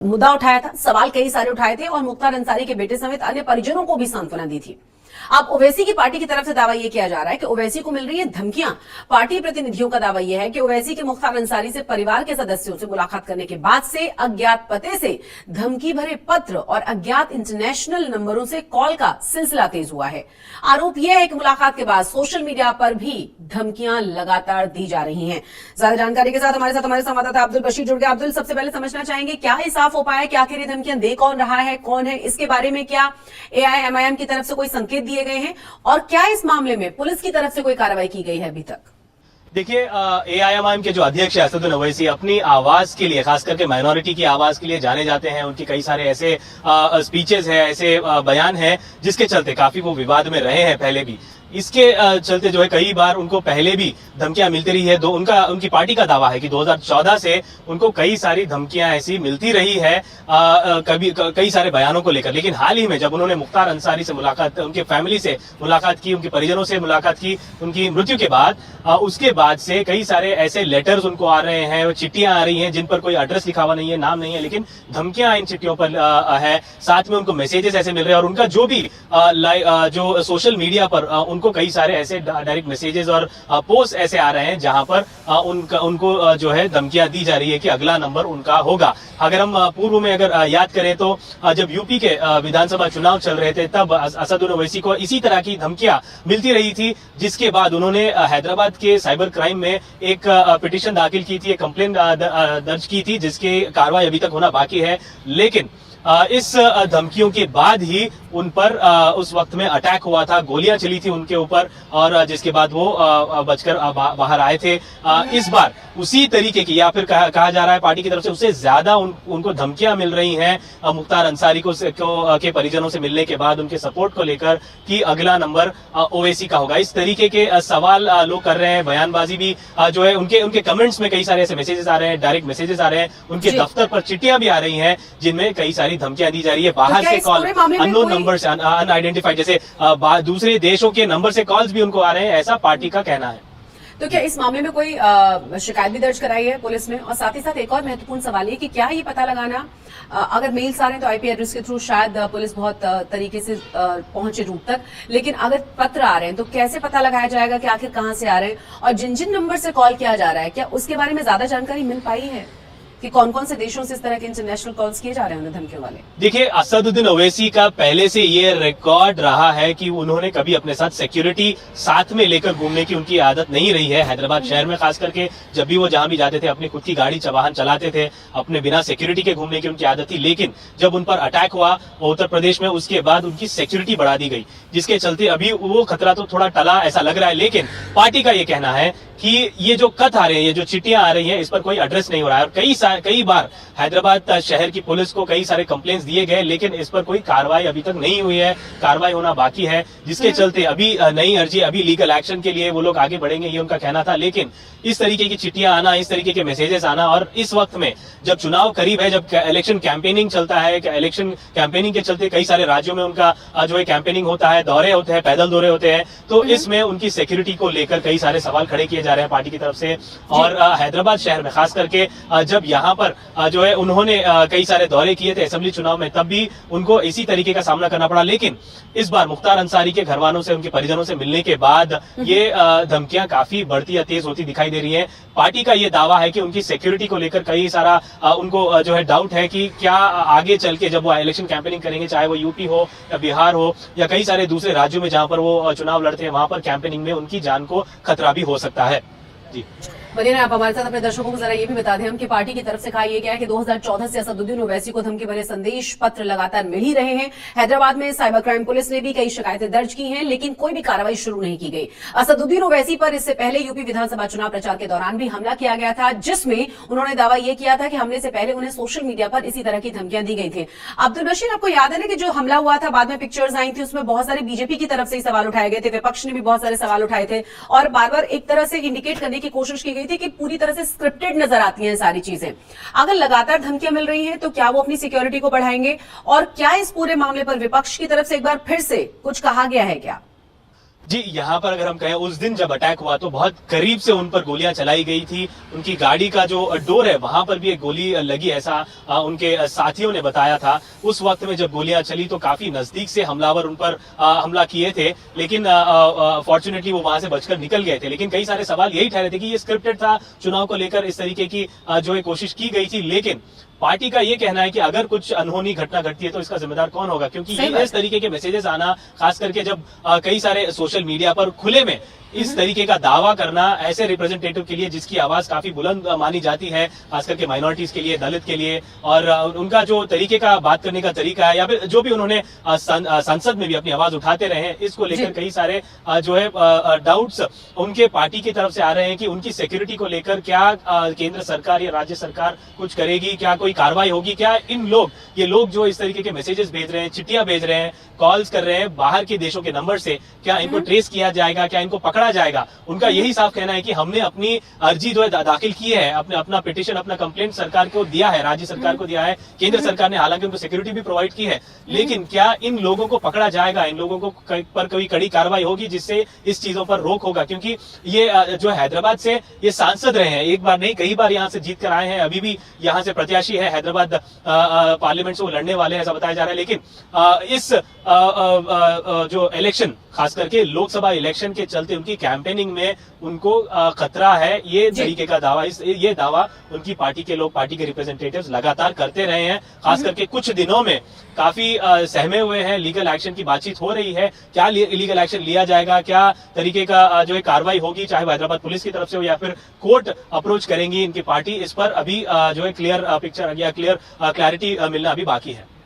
मुद्दा उठाया था, सवाल कई सारे उठाए थे और मुख्तार अंसारी के बेटे समेत अन्य परिजनों को भी सांत्वना दी थी। अब ओवैसी की पार्टी की तरफ से दावा यह किया जा रहा है कि ओवैसी को मिल रही है धमकियां। पार्टी प्रतिनिधियों का दावा यह है कि ओवैसी के मुख्तार अंसारी से परिवार के सदस्यों से मुलाकात करने के बाद से अज्ञात पते से धमकी भरे पत्र और अज्ञात इंटरनेशनल नंबरों से कॉल का सिलसिला तेज हुआ है। आरोप यह है कि मुलाकात के बाद सोशल मीडिया पर भी धमकियां लगातार दी जा रही हैं। ज्यादा जानकारी के साथ हमारे संवाददाता अब्दुल बशीर जुड़ गए। अब्दुल, सबसे पहले समझना चाहेंगे क्या ही साफ हो पाया कि आखिर ये धमकियां दे कौन रहा है, कौन है, इसके बारे में क्या एआईएमआईएम की तरफ से कोई संकेत दिए गए हैं और क्या इस मामले में पुलिस की तरफ से कोई कार्रवाई की गई है अभी तक? देखिए, एआईएमआईएम के जो अध्यक्ष है असदुद्दीन ओवैसी अपनी आवाज के लिए, खास करके माइनॉरिटी की आवाज के लिए जाने जाते हैं। उनकी कई सारे ऐसे स्पीचेस हैं, ऐसे बयान हैं जिसके चलते काफी वो विवाद में रहे हैं पहले भी। इसके चलते जो है कई बार उनको पहले भी धमकियां मिलती रही है। उनकी पार्टी का दावा है कि 2014 से उनको कई सारी धमकियां ऐसी मिलती रही है, कई सारे बयानों को लेकर। लेकिन हाल ही में जब उन्होंने मुख्तार अंसारी से मुलाकात, उनके फैमिली से मुलाकात की, उनके परिजनों से मुलाकात की उनकी मृत्यु के बाद, उसके बाद से कई सारे ऐसे लेटर्स उनको आ रहे हैं, चिट्ठियां आ रही हैं जिन पर कोई एड्रेस लिखा हुआ नहीं है, नाम नहीं है, लेकिन धमकियां इन चिट्ठियों पर है। साथ में उनको मैसेजेस ऐसे मिल रहे हैं और उनका जो भी जो सोशल मीडिया पर उनको कई सारे ऐसे डायरेक्ट मैसेजेस और पोस्ट ऐसे आ रहे हैं जहां पर उनको जो है धमकियां दी जा रही है कि अगला नंबर उनका होगा। अगर हम पूर्व में अगर याद करें तो जब यूपी के विधानसभा चुनाव चल रहे थे तब असदुद्दीन ओवैसी को इसी तरह की धमकियां मिलती रही थी, जिसके बाद उन्होंने हैदराबाद के साइबर क्राइम में एक पिटीशन दाखिल की थी, एक कंप्लेंट दर्ज की थी, जिसकी कार्रवाई अभी तक होना बाकी है। लेकिन इस धमकियों के बाद ही उन पर उस वक्त में अटैक हुआ था, गोलियां चली थी उनके ऊपर और जिसके बाद वो बचकर बाहर आए थे। इस बार उसी तरीके की, या फिर कहा जा रहा है पार्टी की तरफ से उससे ज्यादा उनको धमकियां मिल रही हैं मुख्तार अंसारी के परिजनों से मिलने के बाद उनके सपोर्ट को लेकर कि अगला नंबर ओवैसी का होगा। इस तरीके के सवाल लोग कर रहे हैं। बयानबाजी भी जो है उनके कमेंट्स में कई सारे ऐसे मैसेजेस आ रहे हैं, डायरेक्ट मैसेजेस आ रहे हैं, उनके दफ्तर पर चिट्ठियां भी आ रही हैं जिनमें कई सारी धमकियां दी जा रही है। बाहर से कॉल, अननोन नंबर से, अनआइडेंटिफाइड, जैसे दूसरे देशों के नंबर से कॉल्स भी उनको आ रहे हैं, ऐसा पार्टी का कहना है। तो क्या इस मामले में कोई शिकायत भी दर्ज कराई है पुलिस ने? और साथ ही साथ एक और महत्वपूर्ण सवाल है कि क्या ये पता लगाना, अगर मेल्स आ रहे हैं तो आईपी एड्रेस के थ्रू शायद पुलिस बहुत तरीके से पहुंचे रूट तक, लेकिन अगर पत्र आ रहे हैं तो कैसे पता लगाया जाएगा कि आखिर कहां से आ रहे हैं और जिन जिन नंबर से कॉल किया जा रहा है, क्या उसके बारे में ज्यादा जानकारी मिल पाई है कि कौन कौन से देशों से इस तरह के इंटरनेशनल कॉल्स किए जा रहे हैं धमकियों वाले? देखिए, असदुद्दीन ओवैसी का पहले से ये रिकॉर्ड रहा है कि उन्होंने कभी अपने साथ सिक्योरिटी साथ में लेकर घूमने की उनकी आदत नहीं रही है। हैदराबाद शहर में खास करके जब भी वो जहां भी जाते थे अपनी खुद की गाड़ी वाहन चलाते थे, अपने बिना सिक्योरिटी के घूमने की उनकी आदत थी। लेकिन जब उन पर अटैक हुआ उत्तर प्रदेश में, उसके बाद उनकी सिक्योरिटी बढ़ा दी गई, जिसके चलते अभी वो खतरा तो थोड़ा टला ऐसा लग रहा है। लेकिन पार्टी का ये कहना है कि ये जो खत आ रहे हैं, ये जो चिट्ठियां आ रही हैं, इस पर कोई एड्रेस नहीं हो रहा है। और कई बार हैदराबाद शहर की पुलिस को कई सारे कंप्लेंट्स दिए गए, लेकिन इस पर कोई कार्रवाई अभी तक नहीं हुई है, कार्रवाई होना बाकी है, जिसके चलते अभी नई अर्जी, अभी लीगल एक्शन के लिए वो लोग आगे बढ़ेंगे, ये उनका कहना था। लेकिन इस तरीके की चिट्ठियां आना, इस तरीके के मैसेजेस आना, और इस वक्त में जब चुनाव करीब है, जब इलेक्शन कैंपेनिंग चलता है, इलेक्शन कैंपेनिंग के चलते कई सारे राज्यों में उनका जो है कैंपेनिंग होता है, दौरे होते हैं, पैदल दौरे होते हैं, तो इसमें उनकी सिक्योरिटी को लेकर कई सारे सवाल खड़े किए जा रहे हैं पार्टी की तरफ से। और हैदराबाद शहर में खास करके जब यहाँ पर जो है उन्होंने कई सारे दौरे किए थे असेंबली चुनाव में, तब भी उनको इसी तरीके का सामना करना पड़ा। लेकिन इस बार मुख्तार अंसारी के घरवालों से, उनके परिजनों से मिलने के बाद ये धमकियां काफी बढ़ती या तेज होती दिखाई दे रही हैं। पार्टी का ये दावा है कि उनकी सिक्योरिटी को लेकर कई सारा उनको जो है डाउट है कि क्या आगे चल के जब वो इलेक्शन कैंपेनिंग करेंगे, चाहे वो यूपी हो या बिहार हो या कई सारे दूसरे राज्यों में जहां पर वो चुनाव लड़ते हैं, वहां पर कैंपेनिंग में उनकी जान को खतरा भी हो सकता है। जी बने आप हमारे साथ। अपने दर्शकों को जरा ये भी बता दें हम कि पार्टी की तरफ से कहा यह गया है कि 2014 से असदुद्दीन ओवैसी को धमकी भरे संदेश पत्र लगातार मिल ही रहे हैं। हैदराबाद में साइबर क्राइम पुलिस ने भी कई शिकायतें दर्ज की हैं, लेकिन कोई भी कार्रवाई शुरू नहीं की गई। असदुद्दीन ओवैसी पर इससे पहले यूपी विधानसभा चुनाव प्रचार के दौरान भी हमला किया गया था, जिसमें उन्होंने दावा यह किया था कि हमले से पहले उन्हें सोशल मीडिया पर इसी तरह की धमकियां दी गई थी। अब्दुल बशीर, आपको याद है ना कि जो हमला हुआ था, बाद में पिक्चर्स आई थी, उसमें बहुत सारे बीजेपी की तरफ से ही सवाल उठाए गए थे, विपक्ष ने भी बहुत सारे सवाल उठाए थे और बार बार एक तरह से इंडिकेट करने की कोशिश की गई थी कि पूरी तरह स्क्रिप्टेड नजर आती हैं सारी चीजें। अगर लगातार धमकियां मिल रही हैं तो क्या वो अपनी सिक्योरिटी को बढ़ाएंगे और क्या इस पूरे मामले पर विपक्ष की तरफ से एक बार फिर से कुछ कहा गया है क्या? जी, यहाँ पर अगर हम कहें उस दिन जब अटैक हुआ तो बहुत करीब से उन पर गोलियां चलाई गई थी। उनकी गाड़ी का जो डोर है वहां पर भी एक गोली लगी, ऐसा उनके साथियों ने बताया था। उस वक्त में जब गोलियां चली तो काफी नजदीक से हमलावर उन पर हमला किए थे, लेकिन फॉर्चुनेटली वो वहां से बचकर निकल गए थे। लेकिन कई सारे सवाल यही ठहरे थे कि ये स्क्रिप्टेड था, चुनाव को लेकर इस तरीके की जो है कोशिश की गई थी। लेकिन पार्टी का ये कहना है कि अगर कुछ अनहोनी घटना घटती है तो इसका जिम्मेदार कौन होगा, क्योंकि ये इस तरीके के मैसेजेस आना, खास करके जब कई सारे सोशल मीडिया पर खुले में इस तरीके का दावा करना ऐसे रिप्रेजेंटेटिव के लिए जिसकी आवाज काफी बुलंद मानी जाती है, खास करके माइनॉरिटीज के लिए, दलित के लिए, और उनका जो तरीके का बात करने का तरीका है या फिर जो भी उन्होंने संसद में भी अपनी आवाज उठाते रहे हैं, इसको लेकर कई सारे जो है डाउट्स उनके पार्टी की तरफ से आ रहे हैं कि उनकी सिक्योरिटी को लेकर क्या केंद्र सरकार या राज्य सरकार कुछ करेगी, क्या कोई कार्रवाई होगी, क्या ये लोग जो इस तरीके के मैसेजेस भेज रहे हैं, चिट्ठियां भेज रहे हैं, कॉल्स कर रहे हैं बाहर के देशों के नंबर से, क्या इनको ट्रेस किया जाएगा, क्या इनको पकड़ा जाएगा। उनका यही साफ कहना है कि हमने अपनी अर्जी जो है दाखिल की है, अपना पिटीशन, अपना कंप्लेंट सरकार को दिया है, राज्य सरकार को दिया है, केंद्र सरकार ने हालांकि उनको सिक्योरिटी भी प्रोवाइड की है, लेकिन क्या इन लोगों को पकड़ा जाएगा, इन लोगों को पर कोई कड़ी कार्रवाई होगी जिससे इस चीजों पर रोक होगा। क्योंकि ये जो हैदराबाद से ये सांसद रहे हैं, एक बार नहीं कई बार यहाँ से जीत कर आए हैं, अभी भी यहाँ से प्रत्याशी है, हैदराबाद पार्लियामेंट से वो लड़ने वाले हैं ऐसा बताया जा रहा है। लेकिन इस जो इलेक्शन, खास करके लोकसभा इलेक्शन के चलते उनकी कैंपेनिंग में उनको खतरा है, ये तरीके का दावा, ये दावा उनकी पार्टी के लोग, पार्टी के रिप्रेजेंटेटिव्स लगातार करते रहे हैं। खास करके कुछ दिनों में काफी सहमे हुए हैं, लीगल एक्शन की बातचीत हो रही है, क्या लीगल एक्शन लिया जाएगा, क्या तरीके का जो है कार्रवाई होगी, चाहे हैदराबाद पुलिस की तरफ से हो या फिर कोर्ट अप्रोच करेंगी इनकी पार्टी, इस पर अभी जो है क्लियर पिक्चर या क्लियर क्लैरिटी मिलना अभी बाकी है।